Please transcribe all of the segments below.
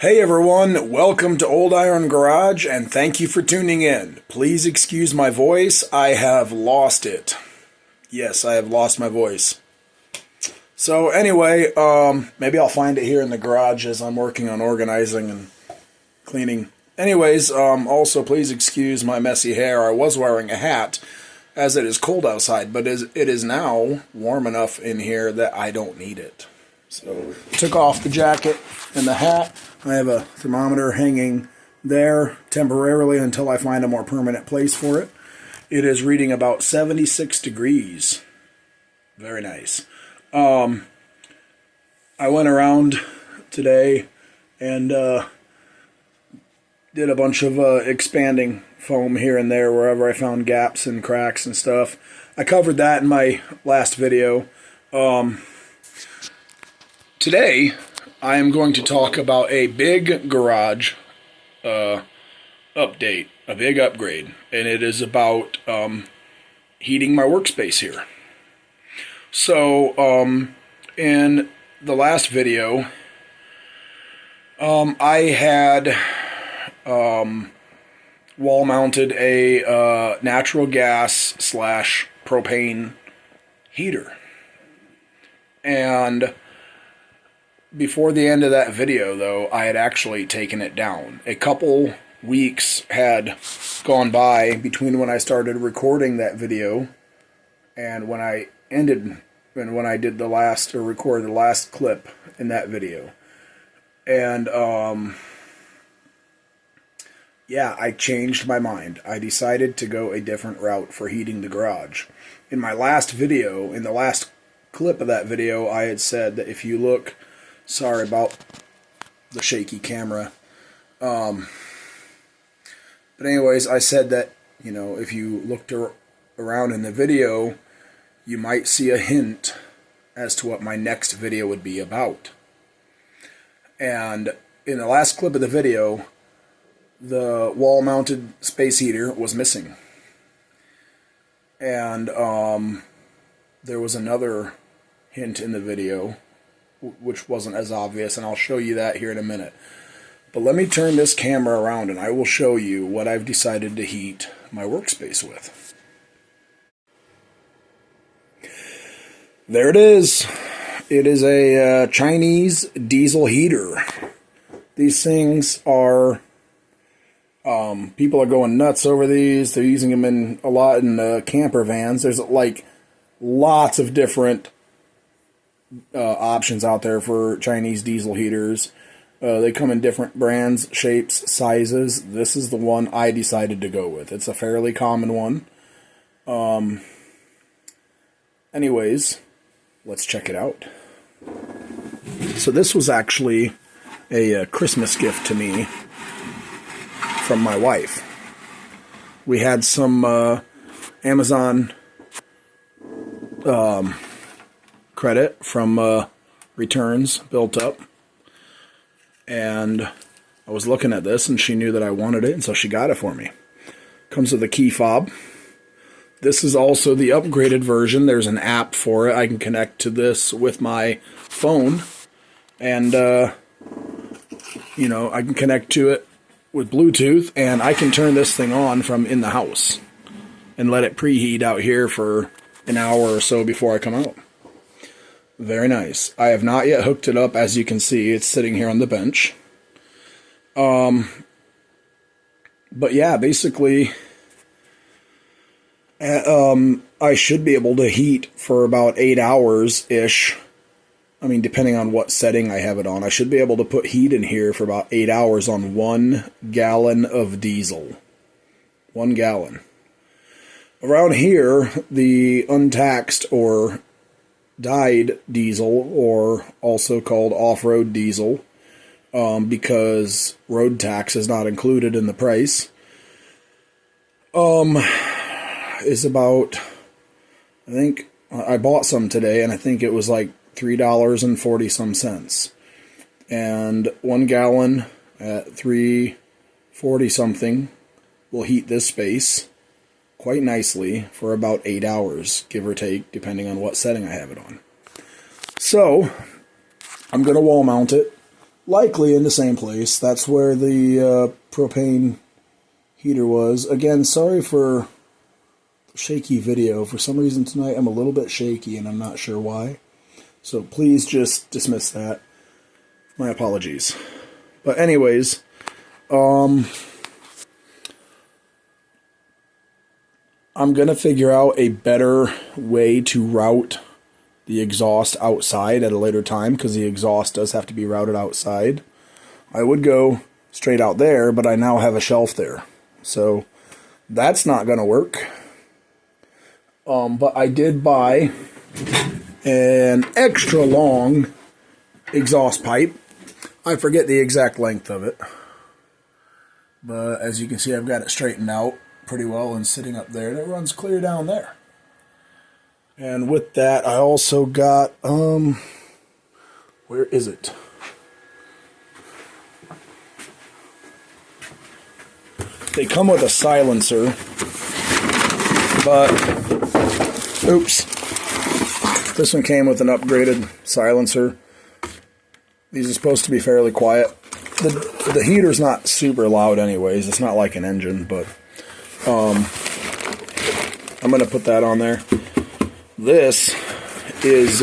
Hey everyone, welcome to Old Iron Garage and thank you for tuning in. Please excuse my voice, I have lost it. Yes, I have lost my voice. So anyway, maybe I'll find it here in the garage as I'm working on organizing and cleaning. Anyways, also please excuse my messy hair. I was wearing a hat as it is cold outside, but it is now warm enough in here that I don't need it. So took off the jacket and the hat. I have a thermometer hanging there temporarily until I find a more permanent place for it. It is reading about 76 degrees. Very nice. I went around today and did a bunch of expanding foam here and there wherever I found gaps and cracks and stuff. I covered that in my last video. Today, I am going to talk about a big garage update, a big upgrade, and it is about heating my workspace here. So, in the last video, I had wall-mounted a natural gas / propane heater, and before the end of that video, though, I had actually taken it down. A couple weeks had gone by between when I started recording that video and when I ended, and when I did the last, or recorded the last clip in that video. And, yeah, I changed my mind. I decided to go a different route for heating the garage. In my last video, in the last clip of that video, I had said that if you look... Sorry about the shaky camera. But anyways, I said that, you know, if you looked around in the video, you might see a hint as to what my next video would be about. And in the last clip of the video, the wall-mounted space heater was missing. And there was another hint in the video which wasn't as obvious, and I'll show you that here in a minute. But let me turn this camera around and I will show you what I've decided to heat my workspace with. There it is. It is a Chinese diesel heater. These things are... people are going nuts over these. They're using them a lot in camper vans. There's like lots of different options out there for Chinese diesel heaters. They come in different brands, shapes, sizes. This is the one I decided to go with. It's a fairly common one. Anyways, let's check it out. So this was actually a Christmas gift to me from my wife. We had some Amazon credit from returns built up, and I was looking at this and she knew that I wanted it, and so she got it for me. Comes with a key fob. This is also the upgraded version. There's an app for it. I can connect to this with my phone, and you know, I can connect to it with Bluetooth, and I can turn this thing on from in the house and let it preheat out here for an hour or so before I come out. Very nice. I have not yet hooked it up. As you can see, it's sitting here on the bench. But yeah, basically, I should be able to heat for about 8 hours-ish. I mean, depending on what setting I have it on. I should be able to put heat in here for about 8 hours on 1 gallon of diesel. 1 gallon. Around here, the untaxed or dyed diesel, or also called off-road diesel, because road tax is not included in the price, is about, I think, I bought some today, and I think it was like $3.40 some cents. And 1 gallon at $3.40 something will heat this space quite nicely for about 8 hours, give or take, depending on what setting I have it on. So, I'm going to wall mount it. likely in the same place. That's where the propane heater was. Again, sorry for shaky video. For some reason tonight I'm a little bit shaky and I'm not sure why. So please just dismiss that. My apologies. But anyways, I'm going to figure out a better way to route the exhaust outside at a later time, because the exhaust does have to be routed outside. I would go straight out there, but I now have a shelf there. So that's not going to work. But I did buy an extra long exhaust pipe. I forget the exact length of it. But as you can see, I've got it straightened out pretty well and sitting up there, and it runs clear down there. And with that, I also got, where is it? They come with a silencer, but, oops, this one came with an upgraded silencer. These are supposed to be fairly quiet. The heater's not super loud anyways, it's not like an engine, but I'm going to put that on there. This is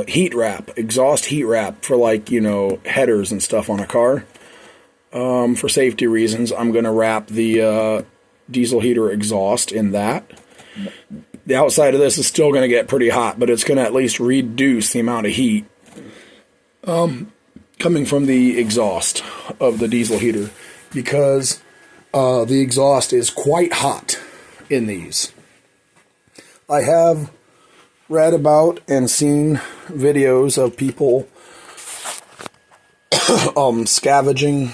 heat wrap, exhaust heat wrap for, like, you know, headers and stuff on a car. For safety reasons, I'm going to wrap the diesel heater exhaust in that. The outside of this is still going to get pretty hot, but it's going to at least reduce the amount of heat coming from the exhaust of the diesel heater, because the exhaust is quite hot in these. I have read about and seen videos of people scavenging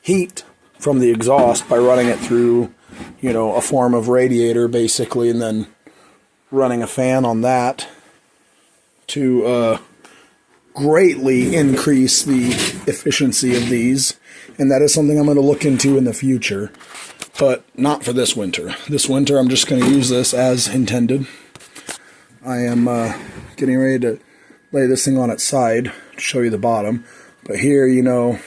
heat from the exhaust by running it through, you know, a form of radiator basically, and then running a fan on that to greatly increase the efficiency of these. And that is something I'm going to look into in the future. But not for this winter. This winter I'm just going to use this as intended. I am getting ready to lay this thing on its side to show you the bottom. But here, you know,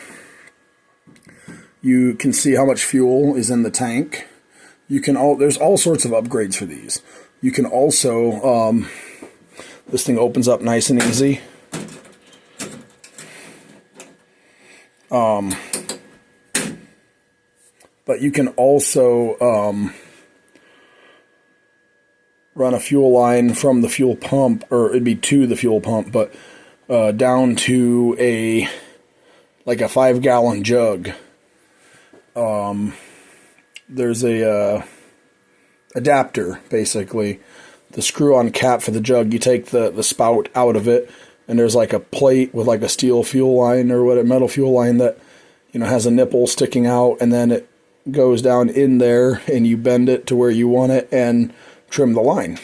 you can see how much fuel is in the tank. You can there's all sorts of upgrades for these. You can also, this thing opens up nice and easy. But you can also run a fuel line from the fuel pump, or it'd be to the fuel pump, but down to a 5-gallon jug. There's a adapter, basically. The screw-on cap for the jug, you take the spout out of it, and there's like a plate with like a steel fuel line or what, a metal fuel line that, you know, has a nipple sticking out, and then it goes down in there and you bend it to where you want it and trim the line.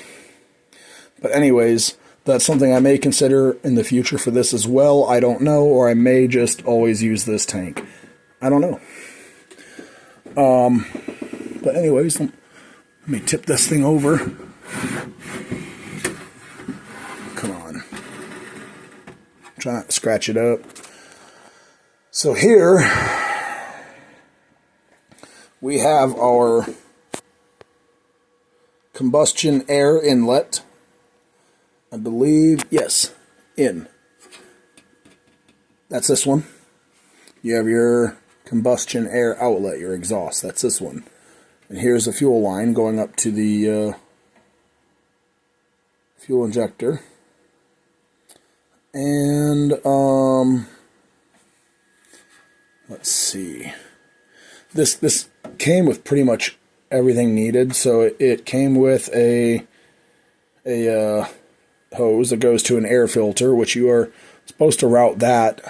But anyways, that's something I may consider in the future for this as well. I don't know, or I may just always use this tank. I don't know. But anyways, let me tip this thing over. Come on. Try not to scratch it up. So here we have our combustion air inlet. I believe, yes, in. That's this one. You have your combustion air outlet, your exhaust. That's this one. And here's the fuel line going up to the fuel injector. And, let's see. This came with pretty much everything needed. So it came with a hose that goes to an air filter, which you are supposed to route that.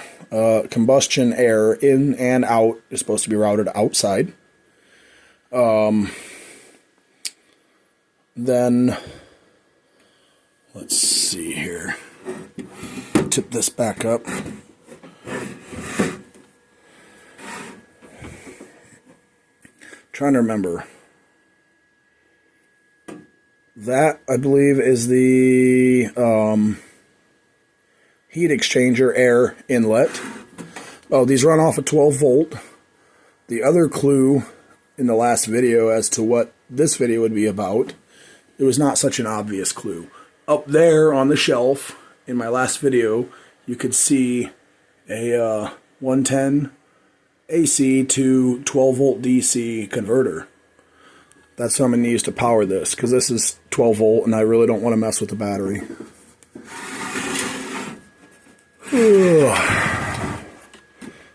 Combustion air in and out is supposed to be routed outside. Then, let's see here. Tip this back up. Trying to remember. That, I believe, is the heat exchanger air inlet. Oh, these run off a 12 volt. The other clue in the last video as to what this video would be about, it was not such an obvious clue. Up there on the shelf in my last video, you could see a 110 AC to 12 volt DC converter. That's what I'm going to use to power this, because this is 12 volt and I really don't want to mess with the battery.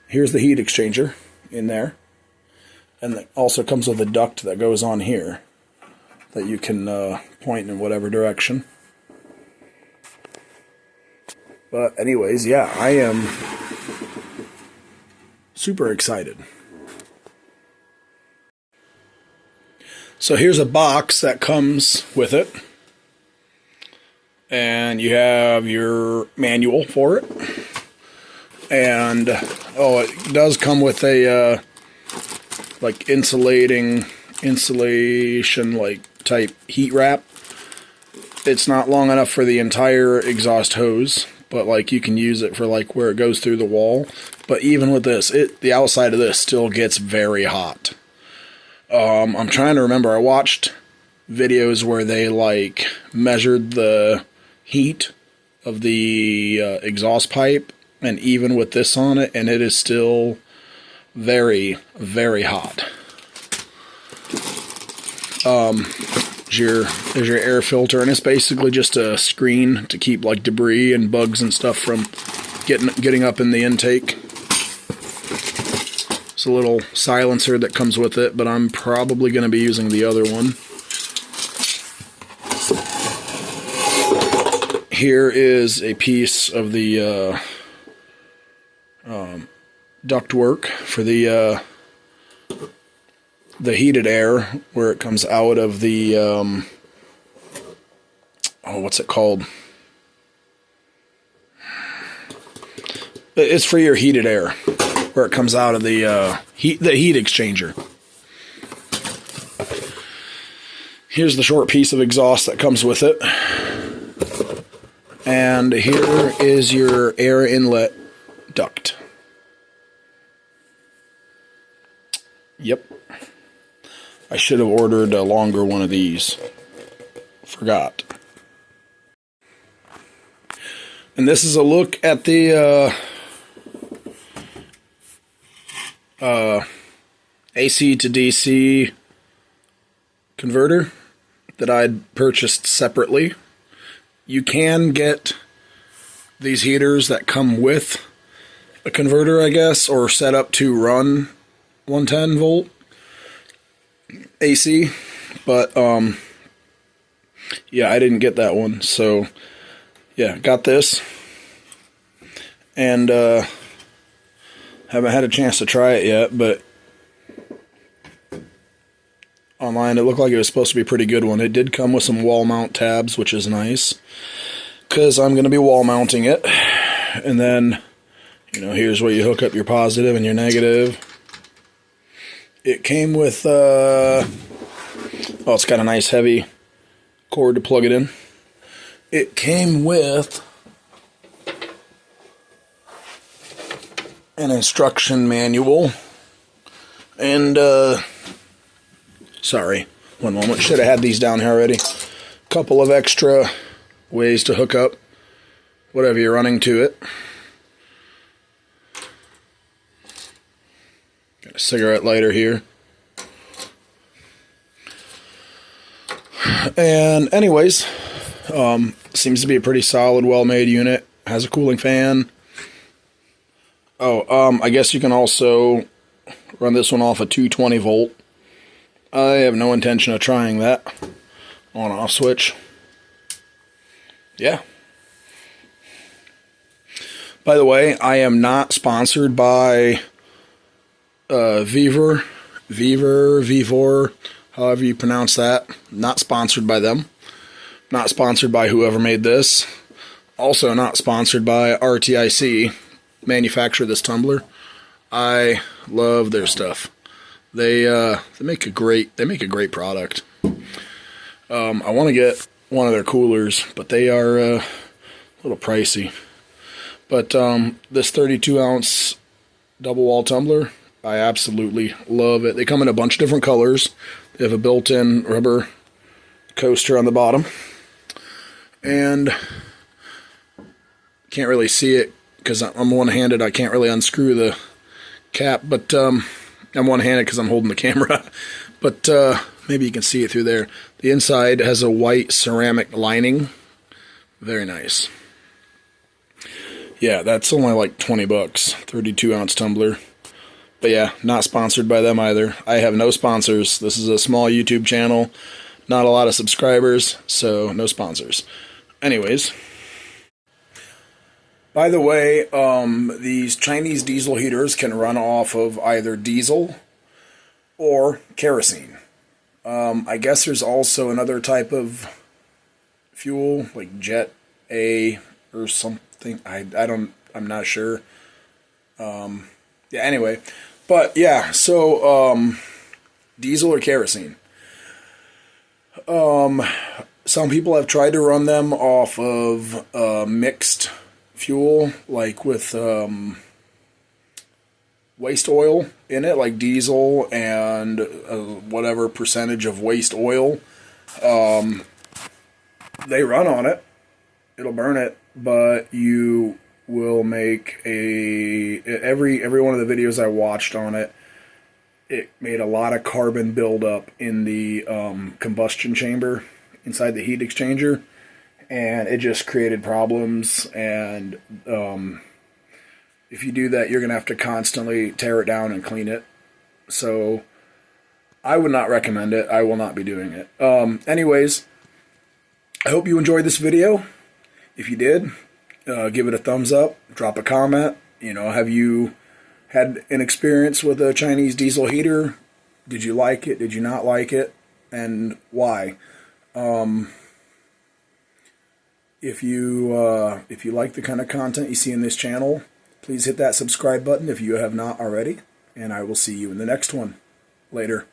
Here's the heat exchanger in there. And it also comes with a duct that goes on here that you can point in whatever direction. But anyways, yeah, I am super excited. So here's a box that comes with it. And you have your manual for it. And, oh, it does come with a, like, insulation, like, type heat wrap. It's not long enough for the entire exhaust hose, but, like, you can use it for, like, where it goes through the wall. But even with this, the outside of this still gets very hot. I'm trying to remember, I watched videos where they, like, measured the heat of the exhaust pipe, and even with this on it, and it is still very, very hot. There's your air filter, and it's basically just a screen to keep like debris and bugs and stuff from getting up in the intake. It's a little silencer that comes with it, but I'm probably going to be using the other one. Here is a piece of the ductwork for the heated air, where it comes out of the oh, what's it called? It's for your heated air, where it comes out of the heat exchanger. Here's the short piece of exhaust that comes with it, and here is your air inlet duct. Yep. I should have ordered a longer one of these. Forgot. And this is a look at the AC to DC converter that I'd purchased separately. You can get these heaters that come with a converter, I guess, or set up to run 110 volt AC, but yeah, I didn't get that one, so yeah, got this, and haven't had a chance to try it yet, but online it looked like it was supposed to be a pretty good one. It did come with some wall mount tabs, which is nice, because I'm going to be wall mounting it. And then, you know, here's where you hook up your positive and your negative. It came with, oh, it's got a nice heavy cord to plug it in. It came with an instruction manual, and, sorry, one moment, should have had these down here already. Couple of extra ways to hook up whatever you're running to it. Got a cigarette lighter here. And anyways, seems to be a pretty solid, well-made unit. Has a cooling fan. Oh, I guess you can also run this one off a 220 volt. I have no intention of trying that on-off switch. Yeah. By the way, I am not sponsored by Vevor, however you pronounce that. Not sponsored by them. Not sponsored by whoever made this. Also not sponsored by RTIC, manufacturer this tumbler. I love their stuff. They make a great product. I want to get one of their coolers, but they are a little pricey. But this 32 ounce double wall tumbler, I absolutely love it. They come in a bunch of different colors. They have a built-in rubber coaster on the bottom. And can't really see it because I'm one-handed. I can't really unscrew the cap, but I'm one-handed because I'm holding the camera. But maybe you can see it through there. The inside has a white ceramic lining. Very nice. Yeah, that's only like 20 bucks, 32 ounce tumbler. But yeah, not sponsored by them either. I have no sponsors. This is a small YouTube channel, not a lot of subscribers, so no sponsors. Anyways, by the way, these Chinese diesel heaters can run off of either diesel or kerosene. I guess there's also another type of fuel, like Jet A or something. I'm not sure. Yeah, anyway. But yeah, so diesel or kerosene. Some people have tried to run them off of mixed fuel, like with waste oil in it, like diesel and whatever percentage of waste oil. They run on it. It'll burn it, but you will make every one of the videos I watched on it, it made a lot of carbon buildup in the combustion chamber inside the heat exchanger, and it just created problems. And if you do that, you're going to have to constantly tear it down and clean it. So I would not recommend it. I will not be doing it. Anyways, I hope you enjoyed this video. If you did, give it a thumbs up, drop a comment. You know, have you had an experience with a Chinese diesel heater? Did you like it? Did you not like it? And why? If you like the kind of content you see in this channel, please hit that subscribe button if you have not already. And I will see you in the next one. Later.